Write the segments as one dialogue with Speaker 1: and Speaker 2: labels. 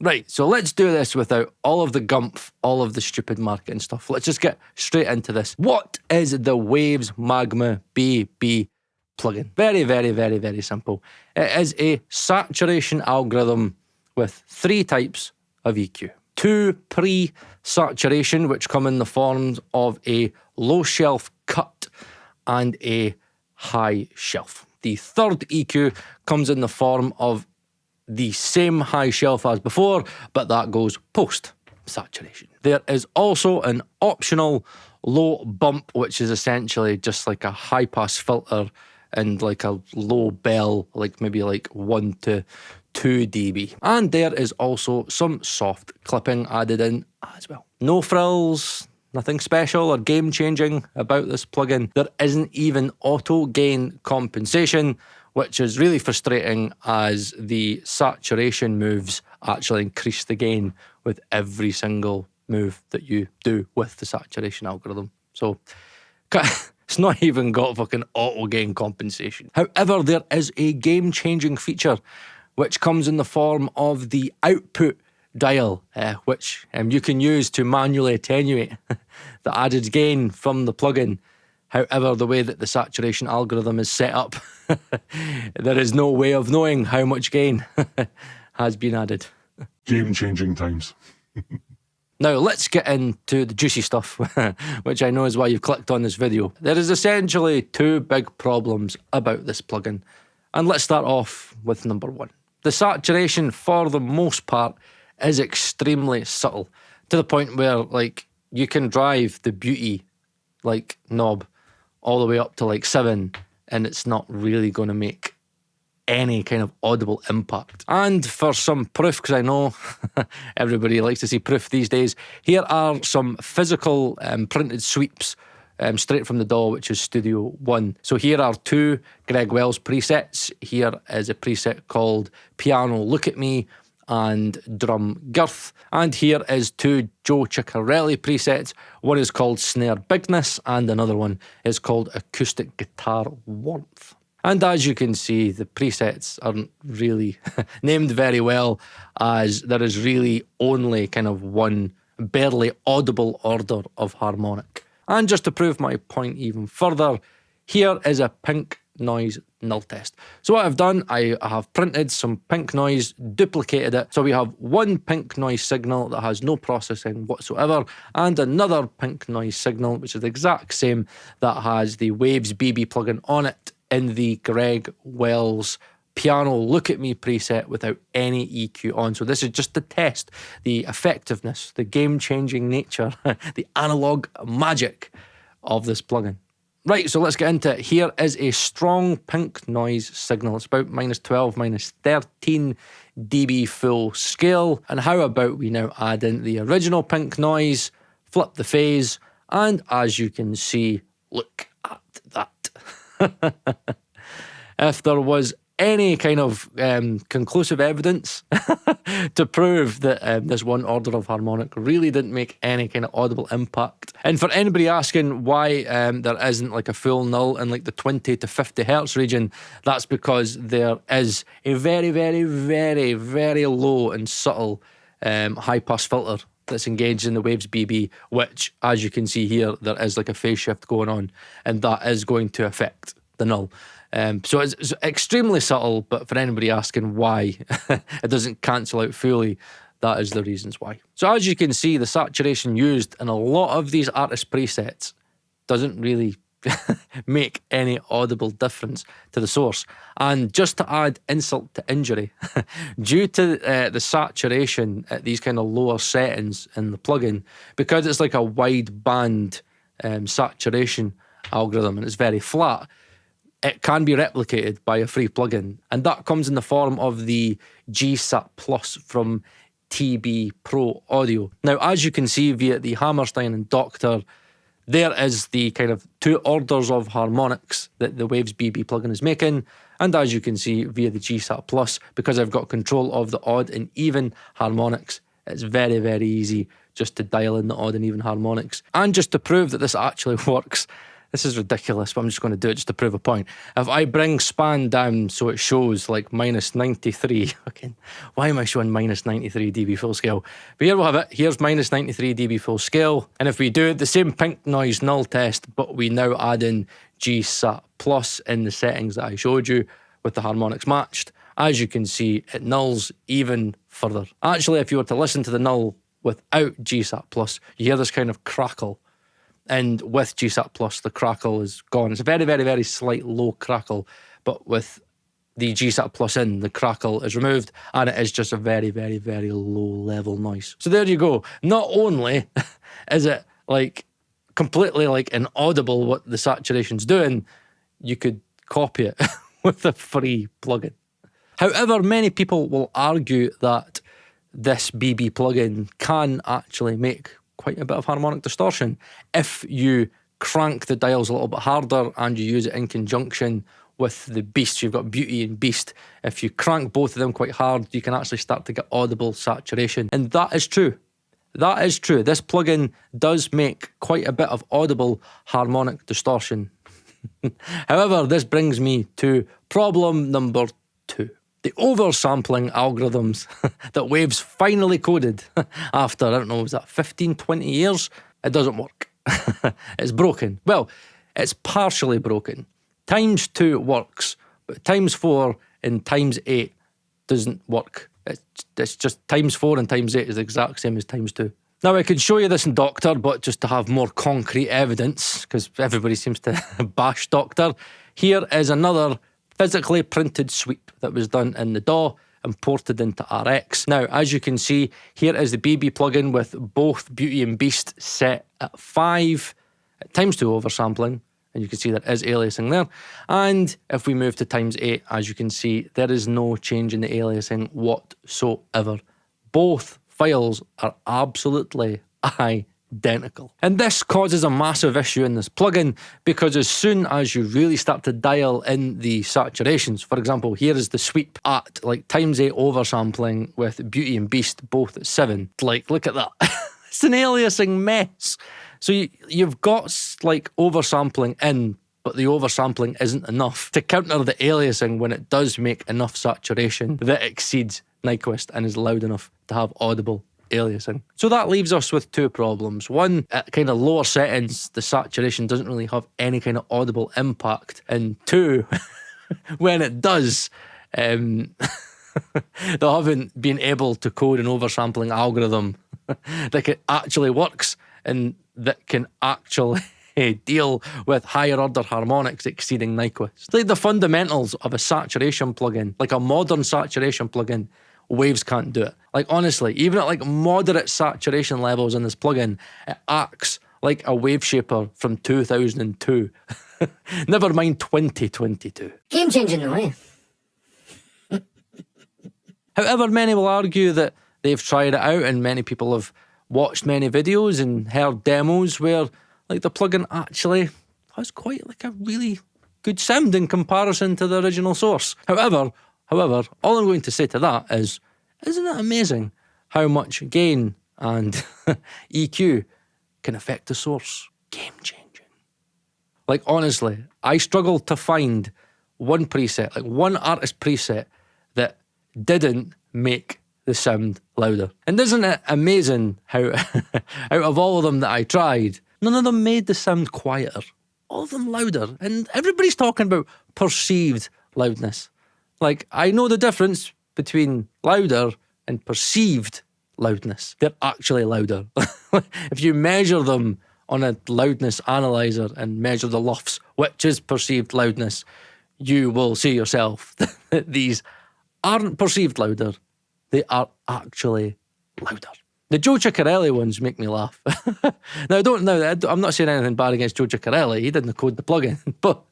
Speaker 1: Right, so let's do this without all of the gumph, all of the stupid marketing stuff. Let's just get straight into this. What is the Waves Magma BB plugin? Very, very, very, very simple. It is a saturation algorithm with 3 types of EQ. 2 pre-saturation, which come in the forms of a low shelf cut and a high shelf. The third EQ comes in the form of the same high shelf as before, but that goes post-saturation. There is also an optional low bump, which is essentially just like a high-pass filter and like a low bell, like maybe like 1 to 2 dB. And there is also some soft clipping added in as well. No frills, nothing special or game-changing about this plugin. There isn't even auto gain compensation, which is really frustrating as the saturation moves actually increase the gain with every single move that you do with the saturation algorithm. So it's not even got fucking auto gain compensation. However, there is a game-changing feature which comes in the form of the output dial, which you can use to manually attenuate the added gain from the plugin. However, the way that the saturation algorithm is set up, there is no way of knowing how much gain has been added.
Speaker 2: Game-changing times.
Speaker 1: Now, let's get into the juicy stuff, which I know is why you've clicked on this video. There is essentially 2 big problems about this plugin. And let's start off with number 1. The saturation, for the most part, is extremely subtle, to the point where, like, you can drive the beauty, like, knob all the way up to like 7 and it's not really going to make any kind of audible impact. And for some proof, because I know everybody likes to see proof these days, here are some physical printed sweeps straight from the DAW, which is Studio One. So here are 2 Greg Wells presets. Here is a preset called Piano Look at Me and Drum Girth. And here is 2 Joe Chicarelli presets. One is called Snare Bigness and another one is called Acoustic Guitar Warmth. And as you can see, the presets aren't really named very well, as there is really only kind of one barely audible order of harmonic. And just to prove my point even further, here is a pink noise null test. So what I've done, I have printed some pink noise, duplicated it. So we have 1 pink noise signal that has no processing whatsoever, and another pink noise signal, which is the exact same, that has the Waves BB plugin on it in the Greg Wells Piano Look at Me preset without any EQ on. So this is just to test the effectiveness, the game-changing nature, the analog magic of this plugin. Right, so let's get into it. Here is a strong pink noise signal. It's about -12, -13 dB full scale. And how about we now add in the original pink noise, flip the phase, and as you can see, look at that. If there was any kind of conclusive evidence to prove that this one order of harmonic really didn't make any kind of audible impact. And for anybody asking why there isn't like a full null in like the 20 to 50 hertz region, that's because there is a very, very, very, very low and subtle high pass filter that's engaged in the Waves BB, which, as you can see here, there is like a phase shift going on, and that is going to affect the null. So it's extremely subtle, but for anybody asking why it doesn't cancel out fully, that is the reasons why. So as you can see, the saturation used in a lot of these artist presets doesn't really make any audible difference to the source. And just to add insult to injury, due to the saturation at these kind of lower settings in the plugin, because it's like a wide band saturation algorithm and it's very flat, it can be replicated by a free plugin, and that comes in the form of the GSAT Plus from TB Pro Audio. Now, as you can see via the Hammerstein and Doctor, there is the kind of 2 orders of harmonics that the Waves BB plugin is making, and as you can see via the GSAT Plus, because I've got control of the odd and even harmonics, it's very, very easy just to dial in the odd and even harmonics. And just to prove that this actually works, This is ridiculous, but I'm just going to do it just to prove a point. If I bring span down so it shows like minus 93, okay, why am I showing minus 93 dB full scale? But here we'll have it. Here's minus 93 dB full scale. And if we do the same pink noise null test, but we now add in GSAT plus in the settings that I showed you with the harmonics matched, as you can see, it nulls even further. Actually, if you were to listen to the null without GSAT plus, you hear this kind of crackle. And with GSAT plus, the crackle is gone. It's a very, very, very slight low crackle, but with the GSAT plus in, the crackle is removed, and it is just a very, very, very low level noise. So there you go. Not only is it like completely like inaudible what the saturation's doing, you could copy it with a free plugin. However, many people will argue that this BB plugin can actually make quite a bit of harmonic distortion if you crank the dials a little bit harder and you use it in conjunction with the beast. You've got beauty and beast. If you crank both of them quite hard, you can actually start to get audible saturation. And that is true. That is true. This plugin does make quite a bit of audible harmonic distortion. However, this brings me to problem number 2. The oversampling algorithms that Waves finally coded after, I don't know, was that 15, 20 years? It doesn't work. It's broken. Well, it's partially broken. Times 2 works, but times 4 and times 8 doesn't work. It's just times 4 and times 8 is the exact same as times 2. Now, I could show you this in Doctor, but just to have more concrete evidence, because everybody seems to bash Doctor, here is another physically printed sweep that was done in the DAW and ported into RX. Now, as you can see, here is the BB plugin with both Beauty and Beast set at 5 times 2 oversampling, and you can see there is aliasing there. And if we move to times 8, as you can see, there is no change in the aliasing whatsoever. Both files are absolutely identical. And this causes a massive issue in this plugin, because as soon as you really start to dial in the saturations, for example, here is the sweep at like times 8 oversampling with Beauty and Beast both at 7. Like, look at that. It's an aliasing mess. So you've got like oversampling in, but the oversampling isn't enough to counter the aliasing when it does make enough saturation that exceeds Nyquist and is loud enough to have audible aliasing. So that leaves us with 2 problems. One, at kind of lower settings, the saturation doesn't really have any kind of audible impact. And 2, when it does, they haven't been able to code an oversampling algorithm that actually works and that can actually deal with higher order harmonics exceeding Nyquist. It's like the fundamentals of a saturation plugin, like a modern saturation plugin, Waves can't do it. Like, honestly, even at like moderate saturation levels in this plugin, it acts like a wave shaper from 2002. Never mind 2022.
Speaker 3: Game changing the way.
Speaker 1: However, many will argue that they've tried it out, and many people have watched many videos and heard demos where like the plugin actually has quite like a really good sound in comparison to the original source. However, all I'm going to say to that is, isn't it amazing how much gain and EQ can affect the source? Game changing. Like, honestly, I struggle to find one preset, like one artist preset, that didn't make the sound louder. And isn't it amazing how out of all of them that I tried, none of them made the sound quieter. All of them louder. And everybody's talking about perceived loudness. Like, I know the difference between louder and perceived loudness. They're actually louder. If you measure them on a loudness analyzer and measure the LUFS, which is perceived loudness, you will see yourself that these aren't perceived louder. They are actually louder. The Joe Chicarelli ones make me laugh. I'm not saying anything bad against Joe Chicarelli. He didn't code the plugin, but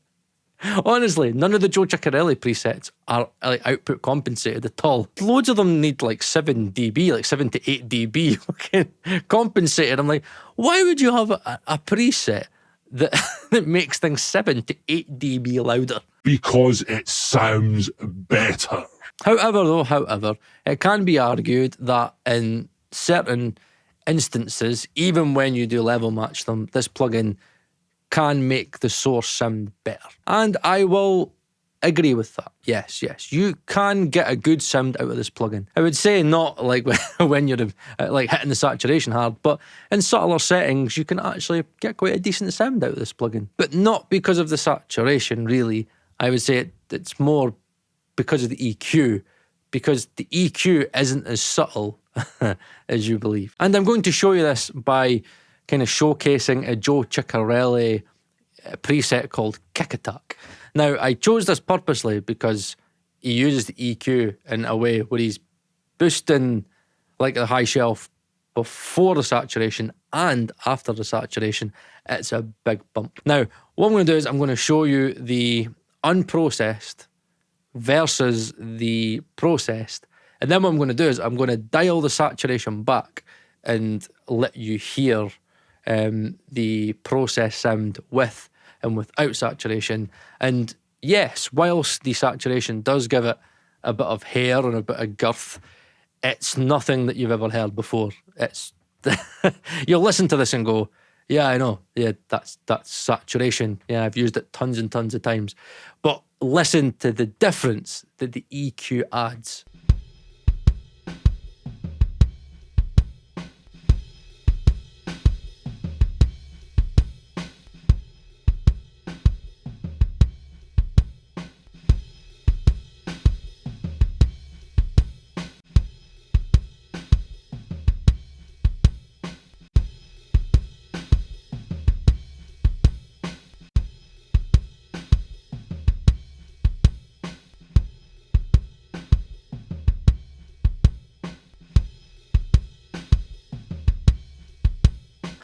Speaker 1: honestly, none of the Joe Chicarelli presets are like output compensated at all. Loads of them need like 7 dB, like 7 to 8 dB compensated. I'm like, why would you have a preset that makes things 7 to 8 dB louder?
Speaker 2: Because it sounds better.
Speaker 1: However, it can be argued that in certain instances, even when you do level match them, this plugin can make the source sound better. And I will agree with that. Yes, you can get a good sound out of this plugin. I would say not like when you're like hitting the saturation hard, but in subtler settings you can actually get quite a decent sound out of this plugin. But not because of the saturation, really. I would say it's more because of the EQ, because the EQ isn't as subtle as you believe. And I'm going to show you this by kind of showcasing a Joe Chicarelli preset called Kick Attack. Now, I chose this purposely because he uses the EQ in a way where he's boosting like the high shelf before the saturation and after the saturation. It's a big bump. Now, what I'm going to do is I'm going to show you the unprocessed versus the processed. And then what I'm going to do is I'm going to dial the saturation back and let you hear the process sound with and without saturation. And yes, whilst the saturation does give it a bit of hair and a bit of girth, it's nothing that you've ever heard before. It's you'll listen to this and go, yeah, I know, yeah, that's saturation. Yeah, I've used it tons and tons of times. But listen to the difference that the EQ adds.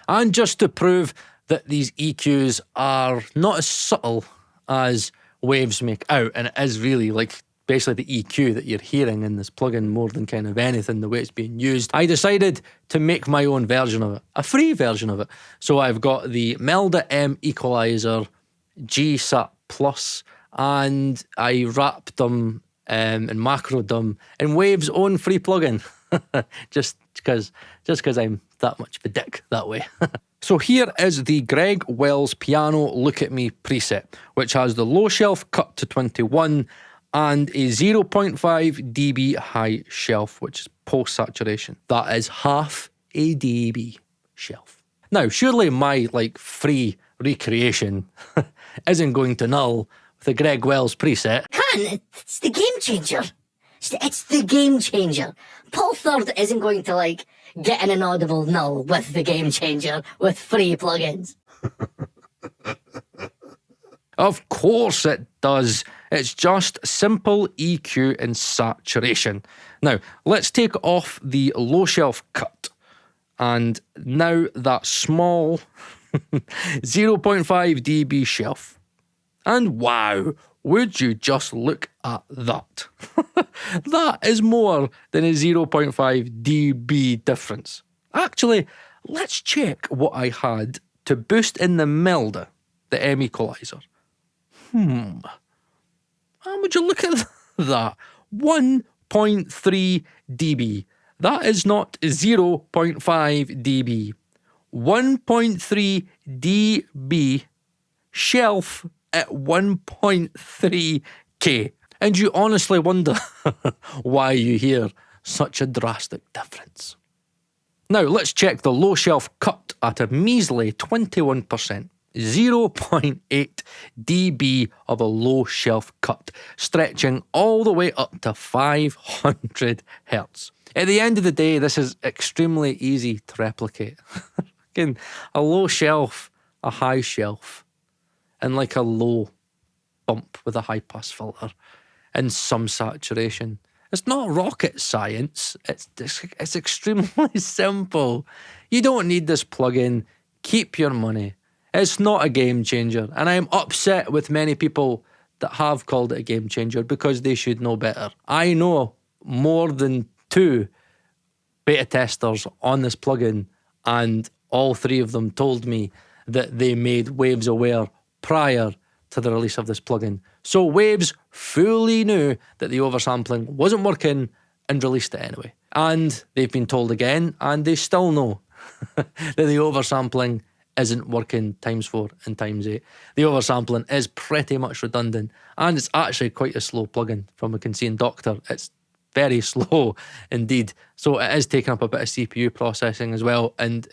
Speaker 1: And just to prove that these EQs are not as subtle as waves make out, and it is really like basically the EQ that you're hearing in this plugin more than kind of anything, the way it's being used, I decided to make my own version of it, a free version of it. So I've got the Melda M equalizer, GSAT Plus, and I wrapped them and macroed them in Wave's own free plugin, just because I'm that much of a dick that way. So here is the Greg Wells Piano Look At Me preset, which has the low shelf cut to 21 and a 0.5 dB high shelf, which is post-saturation. That is half a dB shelf. Now, surely my like free recreation isn't going to null with the Greg Wells preset.
Speaker 3: It's the game changer. It's the game changer. Paul Third isn't going to like get an inaudible null with the game changer with free plugins.
Speaker 1: Of course it does. It's just simple EQ and saturation. Now, let's take off the low shelf cut. And now that small 0.5 dB shelf. And wow, would you just look at that? That is more than a 0.5 dB difference. Actually, let's check what I had to boost in the Melda, the M equalizer. How would you look at that? 1.3 dB. That is not 0.5 dB. 1.3 dB shelf at 1.3K. And you honestly wonder why you hear such a drastic difference. Now let's check the low shelf cut at a measly 21%. 0.8 dB of a low shelf cut, stretching all the way up to 500 Hertz. At the end of the day, this is extremely easy to replicate. Again, a low shelf, a high shelf, and like a low bump with a high pass filter, and some saturation. It's not rocket science. It's extremely simple. You don't need this plugin. Keep your money. It's not a game changer, and I'm upset with many people that have called it a game changer because they should know better. I know more than 2 beta testers on this plugin, and all 3 of them told me that they made Waves aware prior to the release of this plugin. So Waves fully knew that the oversampling wasn't working and released it anyway. And they've been told again, and they still know that the oversampling isn't working ×4 and ×8. The oversampling is pretty much redundant, and it's actually quite a slow plugin. From what I can see in Doctor, it's very slow indeed. So it is taking up a bit of CPU processing as well, and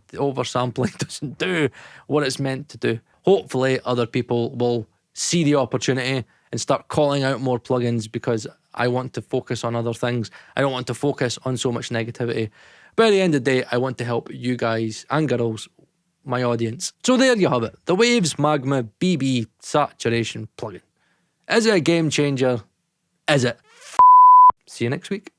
Speaker 1: the oversampling doesn't do what it's meant to do. Hopefully other people will see the opportunity and start calling out more plugins, because I want to focus on other things. I don't want to focus on so much negativity. But at the end of the day, I want to help you guys and girls, my audience. So there you have it. The Waves Magma BB saturation plugin. Is it a game changer? Is it? See you next week.